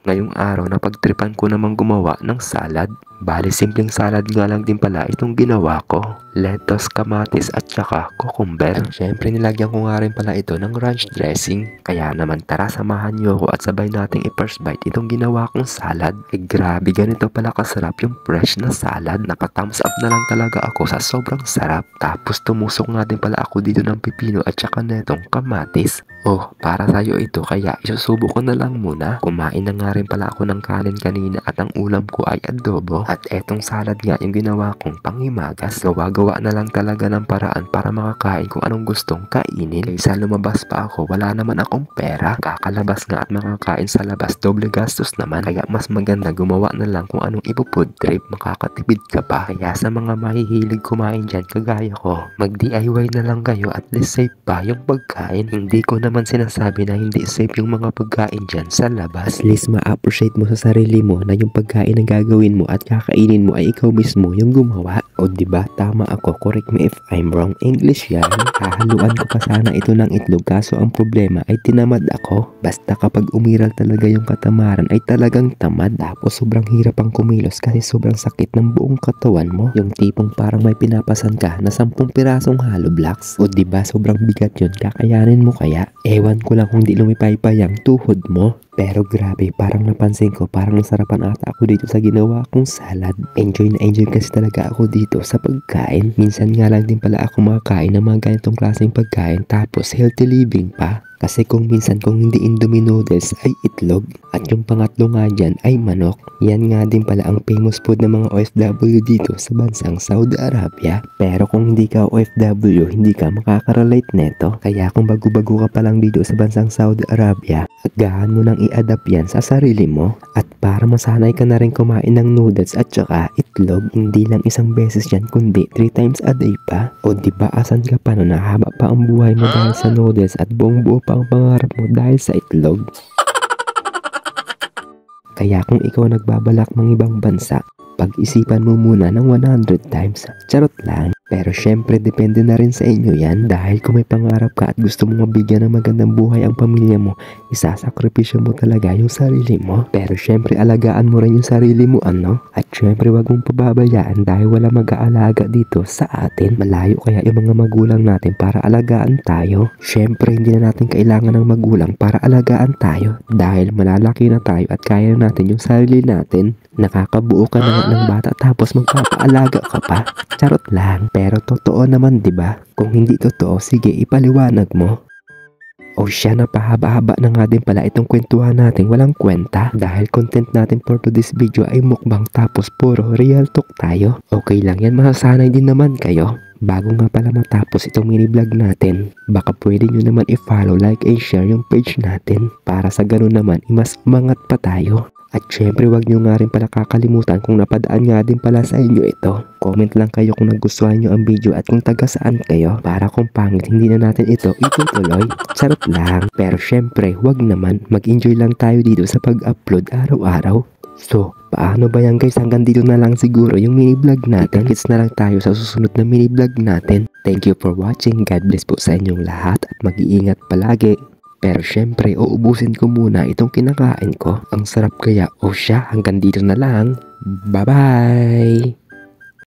Ngayong araw napagtripan ko namang gumawa ng salad. Bali simpleng salad nga lang din pala itong ginawa ko. Lettuce, kamatis at saka cucumber. At syempre nilagyan ko nga rin pala ito ng ranch dressing. Kaya naman tara samahan niyo ako at sabay nating i-first bite itong ginawa kong salad. Grabe ganito pala kasarap yung fresh na salad. Naka-thumbs up na lang talaga ako sa sobrang sarap. Tapos tumusok nga din pala ako dito ng pipino at saka netong kamatis. Oh, para sa'yo ito kaya isusubo ko na lang muna. Kumain na nga rin pala ako ng kanin kanina at ang ulam ko ay adobo. At etong salad nga yung ginawa kong panghimagas. Gawa-gawa na lang talaga ng paraan para makakain kung anong gustong kainin. Kaysa lumabas pa ako, wala naman akong pera. Kakalabas nga at makakain sa labas, doble gastos naman. Kaya mas maganda gumawa na lang kung anong ipo-food trip, makakatipid ka pa. Kaya sa mga mahihilig kumain dyan kagaya ko, mag-DIY na lang kayo at least safe pa yung pagkain. Hindi ko naman sinasabi na hindi safe yung mga pagkain dyan sa labas. At least ma-appreciate mo sa sarili mo na yung pagkain na gagawin mo at kakainin mo ay ikaw mismo yung gumawa. O diba, tama ako, correct me if I'm wrong. English yan. Hahaluan ko pa sana ito ng itlog kaso ang problema ay tinamad ako. Basta kapag umiral talaga yung katamaran ay talagang tamad. Tapos sobrang hirap ang kumilos kasi sobrang sakit ng buong katawan mo. Yung tipong parang may pinapasan ka na 10 pirasong hollow blocks. O diba, sobrang bigat yun. Kakayanin mo kaya? Ewan ko lang kung di lumipay-pay ang tuhod mo. Pero grabe, parang napansin ko, parang nasarapan ata ako dito sa ginawa kong salad. Enjoy na enjoy kasi talaga ako dito sa pagkain. Minsan nga lang din pala ako makakain ng mga ganitong klaseng pagkain tapos healthy living pa. Kasi kung minsan kung hindi Indomie noodles ay itlog at yung pangatlo nga dyan ay manok. Yan nga din pala ang famous food ng mga OFW dito sa bansang Saudi Arabia. Pero kung hindi ka OFW, hindi ka makakarelate neto. Kaya kung bago-bago ka pa lang dito sa bansang Saudi Arabia, agahan mo nang i-adapt yan sa sarili mo. At para masanay ka na rin kumain ng noodles at saka itlog, hindi lang isang beses yan kundi 3 times a day pa. O diba asan ka pa no, nahaba pa ang buhay mo dahil sa noodles at buong buo pa ang pangarap mo dahil sa itlog. Kaya kung ikaw nagbabalak ng ibang bansa, pag-isipan mo muna ng 100 times. Charot lang. Pero syempre depende na rin sa inyo yan dahil kung may pangarap ka at gusto mong mabigyan ng magandang buhay ang pamilya mo, isasakripisyo mo talaga yung sarili mo. Pero syempre alagaan mo rin yung sarili mo ano? At syempre wag mong pababayaan dahil wala mag-aalaga dito sa atin. Malayo kaya yung mga magulang natin para alagaan tayo. Syempre hindi na natin kailangan ng magulang para alagaan tayo dahil malalaki na tayo at kaya natin yung sarili natin. Nakakabuo ka na nga ng bata tapos magpapaalaga ka pa. Charot lang. Pero totoo naman 'di ba? Kung hindi totoo, sige ipaliwanag mo. O siya, napahaba-haba na nga din pala itong kwentuhan natin walang kwenta dahil content natin for today's video ay mukbang tapos puro real talk tayo. Okay lang yan, masasanay din naman kayo. Bago nga pala matapos itong mini vlog natin, baka pwede nyo naman i-follow, like, and share yung page natin para sa ganun naman mas umangat pa tayo. At syempre wag nyo nga rin pala kakalimutan kung napadaan nga din pala sa inyo ito. Comment lang kayo kung nagustuhan nyo ang video at kung taga saan kayo para kung pangit hindi na natin ito itutuloy. Charot lang. Pero syempre wag naman, mag-enjoy lang tayo dito sa pag-upload araw-araw. So, paano ba yan guys? Hanggang dito na lang siguro yung mini vlog natin. Hits na lang tayo sa susunod na mini vlog natin. Thank you for watching. God bless po sa inyong lahat at mag-iingat palagi. Pero syempre, uubusin ko muna itong kinakain ko. Ang sarap kaya. O siya, hanggang dito na lang. Bye-bye!